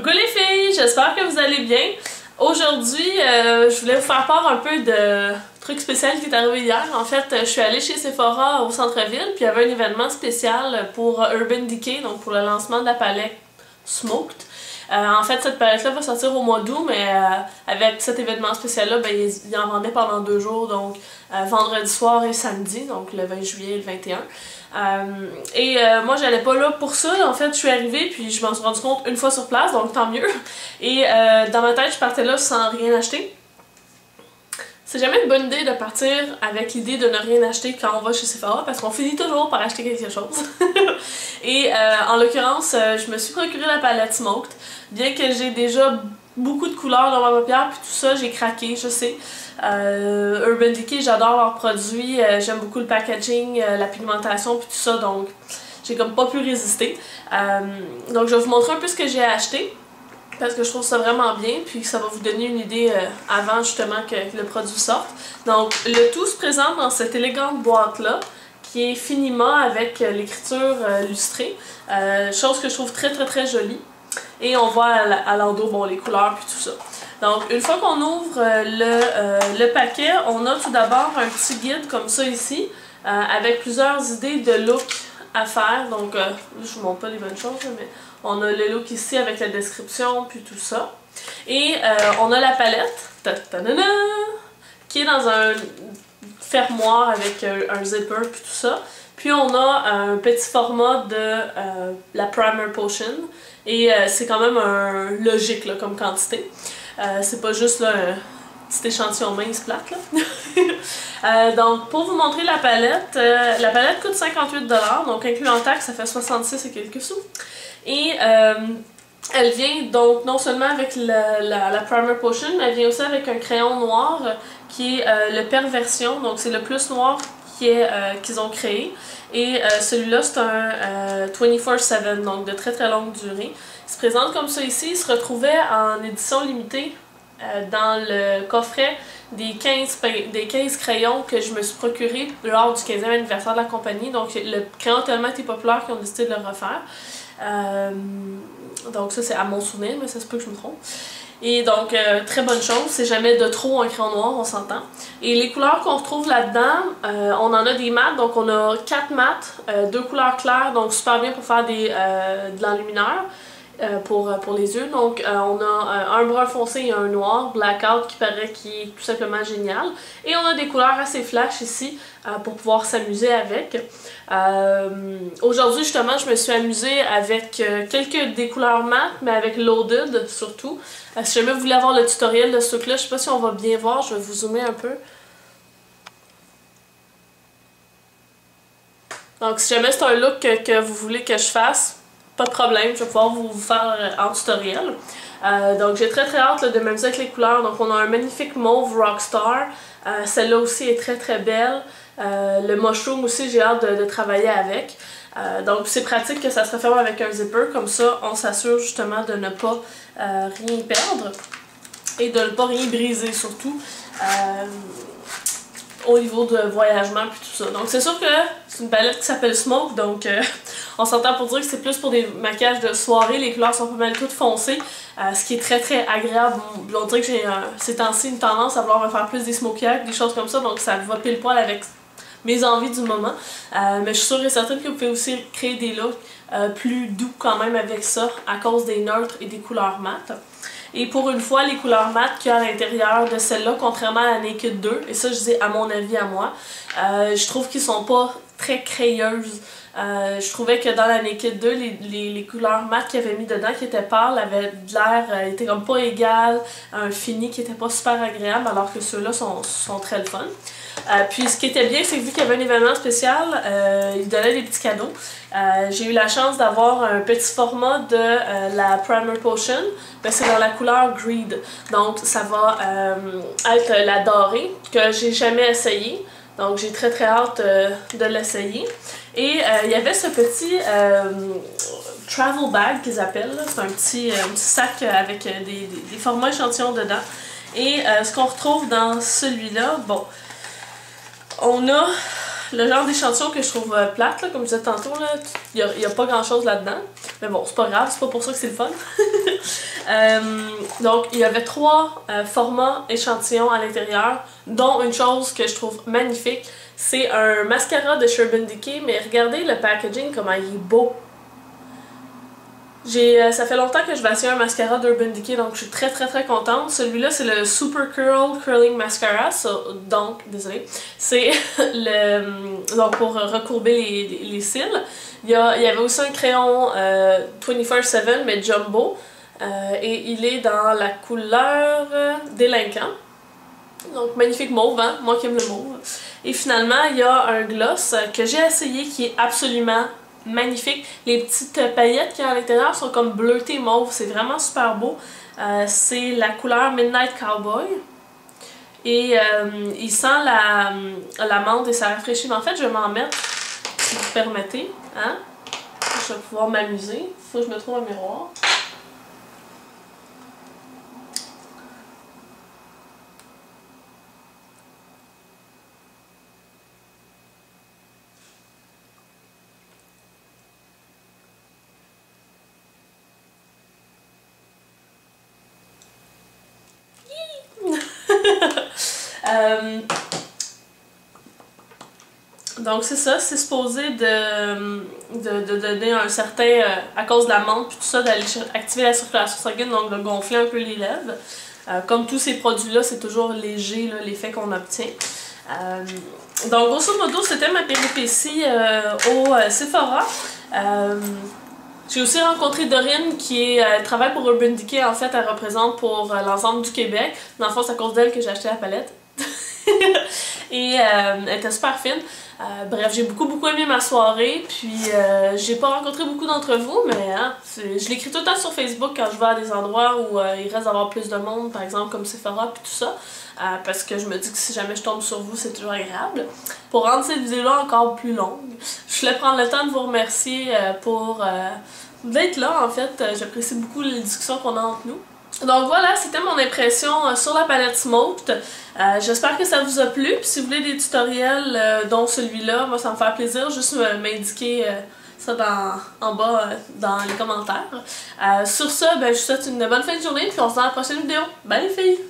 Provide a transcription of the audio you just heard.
Coucou les filles, j'espère que vous allez bien. Aujourd'hui, je voulais vous faire part un peu de truc spécial qui est arrivé hier. En fait, je suis allée chez Sephora au centre-ville, puis il y avait un événement spécial pour Urban Decay, donc pour le lancement de la palette Smoked. En fait, cette palette-là va sortir au mois d'août, mais avec cet événement spécial-là, ben, ils en vendaient pendant 2 jours, donc vendredi soir et samedi, donc le 20 juillet et le 21. Moi, j'allais pas là pour ça. En fait, je suis arrivée, puis je m'en suis rendu compte une fois sur place, donc tant mieux. Et dans ma tête, je partais là sans rien acheter. C'est jamais une bonne idée de partir avec l'idée de ne rien acheter quand on va chez Sephora, parce qu'on finit toujours par acheter quelque chose. Et en l'occurrence, je me suis procuré la palette Smoked. Bien que j'ai déjà beaucoup de couleurs dans ma paupière, puis tout ça, j'ai craqué, je sais. Urban Decay, j'adore leurs produits, j'aime beaucoup le packaging, la pigmentation, puis tout ça, donc j'ai comme pas pu résister. Donc je vais vous montrer un peu ce que j'ai acheté, parce que je trouve ça vraiment bien, puis ça va vous donner une idée avant justement que le produit sorte. Donc le tout se présente dans cette élégante boîte-là, qui est finiment avec l'écriture lustrée, chose que je trouve très jolie. Et on voit à l'endos, bon, les couleurs puis tout ça. Donc, une fois qu'on ouvre le paquet, on a tout d'abord un petit guide comme ça ici, avec plusieurs idées de look à faire. Donc, je vous montre pas les bonnes choses, mais on a le look ici avec la description puis tout ça. Et on a la palette, qui est dans un fermoir avec un zipper puis tout ça. Puis on a un petit format de la Primer Potion. Et c'est quand même logique là, comme quantité. C'est pas juste là, un petit échantillon mince plate. Là. Donc pour vous montrer la palette coûte 58$, donc incluant taxe, ça fait 66 et quelques sous. Et elle vient donc non seulement avec la Primer Potion, mais elle vient aussi avec un crayon noir qui est le Perversion, donc c'est le plus noir qu'ils ont créé. Et celui-là, c'est un 24/7, donc de très longue durée. Il se présente comme ça ici. Il se retrouvait en édition limitée dans le coffret des 15 crayons que je me suis procuré lors du 15e anniversaire de la compagnie. Donc le crayon a tellement été populaire qu'ils ont décidé de le refaire. Donc ça, c'est à mon souvenir, mais ça se peut que je me trompe. Et donc, très bonne chose, c'est jamais de trop un crayon noir, on s'entend. Et les couleurs qu'on retrouve là-dedans, on en a des mats, donc on a 4 mats, 2 couleurs claires, donc super bien pour faire de l'enlumineur pour les yeux. Donc, on a un brun foncé et un noir, blackout, qui paraît qui est tout simplement génial. Et on a des couleurs assez flash ici pour pouvoir s'amuser avec. Aujourd'hui, justement, je me suis amusée avec quelques des couleurs mat, mais avec Loaded surtout. Si jamais vous voulez avoir le tutoriel de ce truc-là, je sais pas si on va bien voir, je vais vous zoomer un peu. Donc, si jamais c'est un look que vous voulez que je fasse, pas de problème, je vais pouvoir vous faire en tutoriel. Donc, j'ai très hâte là, de m'amuser avec les couleurs. Donc, on a un magnifique mauve Rockstar. Celle-là aussi est très belle. Le mushroom aussi, j'ai hâte de travailler avec. Donc c'est pratique que ça se referme avec un zipper, comme ça on s'assure justement de ne pas rien perdre et de ne pas rien briser surtout au niveau de voyagement puis tout ça. Donc c'est sûr que c'est une palette qui s'appelle Smoke, donc on s'entend pour dire que c'est plus pour des maquillages de soirée, les couleurs sont pas mal toutes foncées, ce qui est très agréable. On dirait que j'ai ces temps-ci une tendance à vouloir me faire plus des smokey eyes, des choses comme ça, donc ça va pile poil avec mes envies du moment. Mais je suis sûre et certaine que vous pouvez aussi créer des looks plus doux quand même avec ça à cause des neutres et des couleurs mat. Et pour une fois, les couleurs mat qu'il y a à l'intérieur de celle-là, contrairement à la Naked 2, et ça je dis à mon avis à moi, je trouve qu'ils sont pas très crayeuses. Je trouvais que dans la Naked 2, les couleurs mat qu'il y avait mis dedans, qui étaient pâles, avaient de l'air, étaient comme pas égales, un fini qui était pas super agréable, alors que ceux-là sont très le fun. Puis ce qui était bien, c'est que vu qu'il y avait un événement spécial, ils donnaient des petits cadeaux. J'ai eu la chance d'avoir un petit format de la Primer Potion, ben, c'est dans la couleur Greed. Donc ça va être la dorée, que j'ai jamais essayé. Donc j'ai très hâte de l'essayer. Et il y avait ce petit travel bag qu'ils appellent. C'est un petit sac avec des formats échantillons dedans. Et ce qu'on retrouve dans celui-là, bon, on a le genre d'échantillon que je trouve plate, là, comme je disais tantôt, il n'y a pas grand chose là-dedans. Mais bon, c'est pas grave, c'est pas pour ça que c'est le fun. Donc, il y avait 3 formats échantillons à l'intérieur, dont une chose que je trouve magnifique, c'est un mascara de Urban Decay, mais regardez le packaging, comment il est beau. Ça fait longtemps que je vais essayer un mascara d'Urban Decay, donc je suis très contente. Celui-là, c'est le Super Curl Curling Mascara, donc, désolé, c'est donc pour recourber les cils. Il y avait aussi un crayon 24/7, mais jumbo, et il est dans la couleur délinquant. Donc, magnifique mauve, hein? Moi qui aime le mauve. Et finalement, il y a un gloss que j'ai essayé qui est absolument magnifique. Les petites paillettes qu'il y a à l'intérieur sont comme bleutées mauve. C'est vraiment super beau. C'est la couleur Midnight Cowboy. Et il sent la menthe et ça rafraîchit. Mais en fait, je vais m'en mettre, si vous permettez. Hein? Je vais pouvoir m'amuser. Faut que je me trouve un miroir. Donc c'est ça, c'est supposé de donner un certain, à cause de la menthe puis tout ça, d'aller activer la circulation sanguine, donc de gonfler un peu les lèvres. Comme tous ces produits-là, c'est toujours léger l'effet qu'on obtient. Donc grosso modo, c'était ma péripétie au Sephora. J'ai aussi rencontré Dorine qui travaille pour Urban Decay. En fait, elle représente pour l'ensemble du Québec. Dans le fond, c'est à cause d'elle que j'ai acheté la palette. Et elle était super fine. Bref, j'ai beaucoup aimé ma soirée. Puis, j'ai pas rencontré beaucoup d'entre vous, mais hein, je l'écris tout le temps sur Facebook quand je vais à des endroits où il reste d'avoir plus de monde, par exemple comme Sephora puis tout ça. Parce que je me dis que si jamais je tombe sur vous, c'est toujours agréable. Pour rendre cette vidéo-là encore plus longue, je voulais prendre le temps de vous remercier pour d'être là, en fait. J'apprécie beaucoup les discussions qu'on a entre nous. Donc voilà, c'était mon impression sur la palette Smoked. J'espère que ça vous a plu. Puis si vous voulez des tutoriels dont celui-là, moi ça me fait plaisir. Juste m'indiquer ça en bas dans les commentaires. Sur ça, ben, je vous souhaite une bonne fin de journée. Puis on se voit dans la prochaine vidéo. Bye les filles!